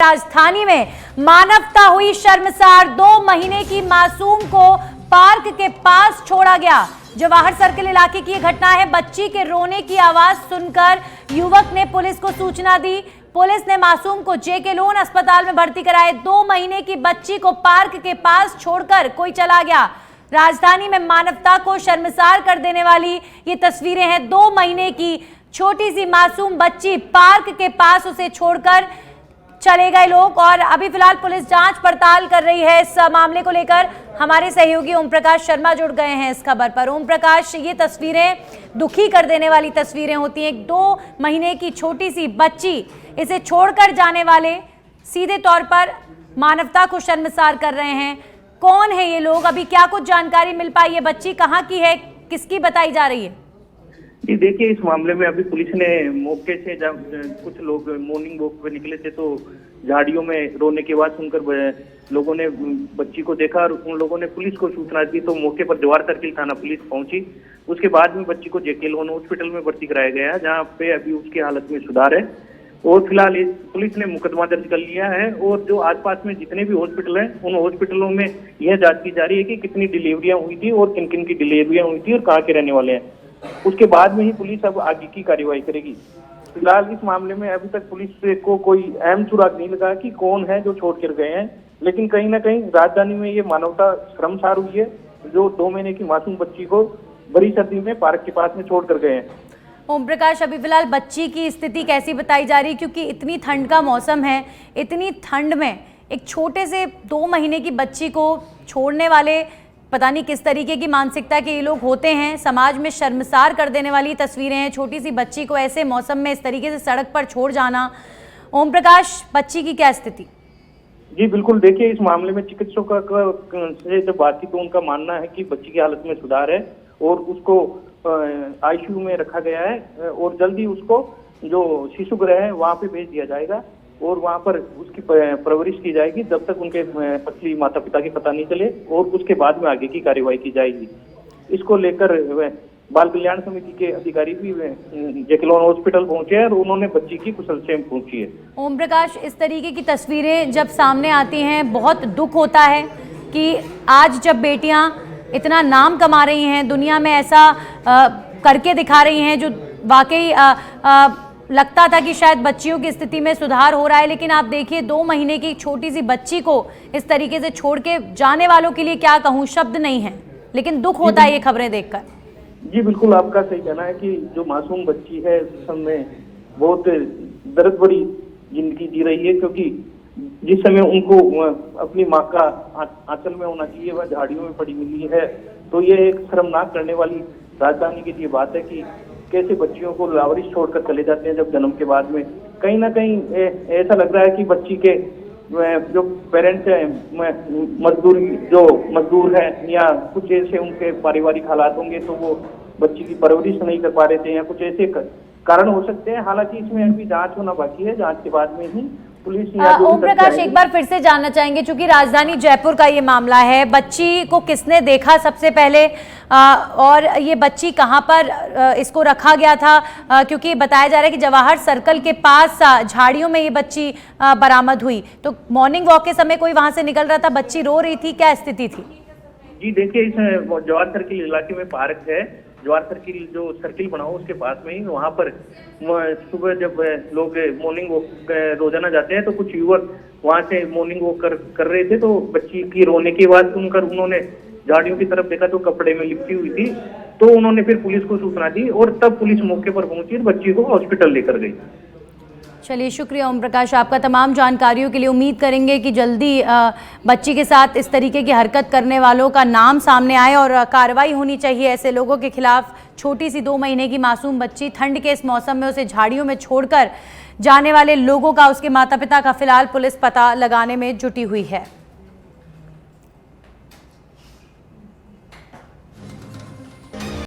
राजधानी में मानवता हुई शर्मसार। 2 महीने की मासूम को पार्क के पास छोड़ा गया। जवाहर सर्किल इलाके की यह घटना है। बच्ची के रोने की आवाज सुनकर युवक ने पुलिस को सूचना दी। पुलिस ने मासूम को जेके लोन अस्पताल में भर्ती कराए। 2 महीने की बच्ची को पार्क के पास छोड़कर कोई चला गया। राजधानी में मानवता को शर्मसार कर देने वाली ये तस्वीरें हैं। 2 महीने की छोटी सी मासूम बच्ची, पार्क के पास उसे छोड़कर चले गए लोग। और अभी फिलहाल पुलिस जांच पड़ताल कर रही है इस मामले को लेकर। हमारे सहयोगी ओम प्रकाश शर्मा जुड़ गए हैं इस खबर पर। ओम प्रकाश, ये तस्वीरें दुखी कर देने वाली तस्वीरें होती हैं। 2 महीने की छोटी सी बच्ची, इसे छोड़कर जाने वाले सीधे तौर पर मानवता को शर्मसार कर रहे हैं। कौन है ये लोग? अभी क्या कुछ जानकारी मिल पाई है? बच्ची कहाँ की है, किसकी बताई जा रही है? जी देखिए, इस मामले में अभी पुलिस ने मौके से जब कुछ लोग मॉर्निंग वॉक पे निकले थे तो झाड़ियों में रोने की आवाज सुनकर लोगों ने बच्ची को देखा और उन लोगों ने पुलिस को सूचना दी। तो मौके पर जवाहर सर्किल थाना पुलिस पहुंची। उसके बाद में बच्ची को जेके लोन हॉस्पिटल में भर्ती कराया गया है, जहां पे अभी उसकी हालत में सुधार है। और फिलहाल पुलिस ने मुकदमा दर्ज कर लिया है और जो आसपास में जितने भी हॉस्पिटल हैं उन हॉस्पिटलों में यह जांच की जा रही है कि कितनी डिलीवरियां हुई थी और किन किन की डिलीवरियां हुई थी और कहाँ के रहने वाले हैं। उसके बाद में ही पुलिस अब आगे की कार्रवाई करेगी। फिलहाल इस मामले में अभी तक पुलिस को कोई अहम सुराग नहीं लगा कि कौन है जो छोड़ कर गए हैं, लेकिन कहीं ना कहीं राजधानी में ये मानवता शर्मसार हुई है जो 2 महीने की मासूम बच्ची को बड़ी सर्दी में पार्क के पास में छोड़ कर गए हैं। ओम प्रकाश, अभी फिलहाल बच्ची की स्थिति कैसी बताई जा रही है? क्योंकि इतनी ठंड का मौसम है, इतनी ठंड में एक छोटे से 2 महीने की बच्ची को छोड़ने वाले पता नहीं किस तरीके की मानसिकता के ये लोग होते हैं। समाज में शर्मसार कर देने वाली तस्वीरें हैं। छोटी सी बच्ची को ऐसे मौसम में इस तरीके से सड़क पर छोड़ जाना। ओम प्रकाश, बच्ची की क्या स्थिति? जी बिल्कुल, देखिए इस मामले में चिकित्सकों से जब बात की तो उनका मानना है कि बच्ची की हालत में सुधार है और उसको आईसीयू में रखा गया है और जल्दी उसको जो शिशु गृह है वहाँ पे भेज दिया जाएगा और वहाँ पर उसकी परवरिश की जाएगी जब तक उनके असली माता पिता की पता नहीं चले और उसके बाद में आगे की कार्यवाही की जाएगी। इसको लेकर बाल कल्याण समिति के अधिकारी भी जेके लोन हॉस्पिटल पहुंचे हैं और उन्होंने बच्ची की कुशलक्षेम पूछी है। ओम प्रकाश, इस तरीके की तस्वीरें जब सामने आती हैं बहुत दुख होता है कि आज जब बेटियां इतना नाम कमा रही हैं, दुनिया में ऐसा करके दिखा रही हैं जो वाकई लगता था कि शायद बच्चियों की स्थिति में सुधार हो रहा है, लेकिन आप देखिए 2 महीने की छोटी सी बच्ची को इस तरीके से छोड़ के जाने वालों के लिए क्या कहूँ, शब्द नहीं है, लेकिन दुख होता है ये खबरें देखकर। जी बिल्कुल, आपका सही कहना है कि जो मासूम बच्ची है उस समय बहुत दर्द भरी जिंदगी जी रही है, क्योंकि जिस समय उनको अपनी माँ का आंचल में होना चाहिए वह झाड़ियों में पड़ी मिली है। तो ये एक शर्मनाक करने वाली राजधानी की ये बात है कि कैसे बच्चियों को लावारिस छोड़कर चले जाते हैं जब जन्म के बाद में। कहीं ना कहीं ऐसा लग रहा है कि बच्ची के जो पेरेंट्स हैं मजदूर हैं या कुछ ऐसे उनके पारिवारिक हालात होंगे तो वो बच्ची की परवरिश नहीं कर पा रहे थे या कुछ ऐसे कारण हो सकते हैं। हालांकि इसमें अभी जांच होना बाकी है, जांच के बाद में ही पुलिस। ओम प्रकाश, एक बार फिर से जानना चाहेंगे, चूंकि राजधानी जयपुर का ये मामला है, बच्ची को किसने देखा सबसे पहले और ये बच्ची कहाँ पर इसको रखा गया था? क्योंकि बताया जा रहा है कि जवाहर सर्कल के पास झाड़ियों में ये बच्ची बरामद हुई। तो मॉर्निंग वॉक के समय कोई वहां से निकल रहा था, बच्ची रो रही थी, क्या स्थिति थी? जी देखिए, इस जवाहर सर्किल इलाके में पार्क है। जवाहर सर्किल जो सर्किल बना हो उसके पास में ही वहाँ पर सुबह जब लोग मॉर्निंग वॉक रोजाना जाते हैं तो कुछ युवक वहाँ से मॉर्निंग वॉक कर रहे थे। तो बच्ची की रोने की आवाज सुनकर उन्होंने झाड़ियों की तरफ देखा तो कपड़े में लिपटी हुई थी। तो उन्होंने फिर पुलिस को सूचना दी और तब पुलिस मौके पर पहुंची और बच्ची को हॉस्पिटल लेकर गई। चलिए, शुक्रिया ओम प्रकाश आपका तमाम जानकारियों के लिए। उम्मीद करेंगे कि जल्दी बच्ची के साथ इस तरीके की हरकत करने वालों का नाम सामने आए और कार्रवाई होनी चाहिए ऐसे लोगों के खिलाफ। छोटी सी 2 महीने की मासूम बच्ची, ठंड के इस मौसम में उसे झाड़ियों में छोड़कर जाने वाले लोगों का, उसके माता पिता का फिलहाल पुलिस पता लगाने में जुटी हुई है।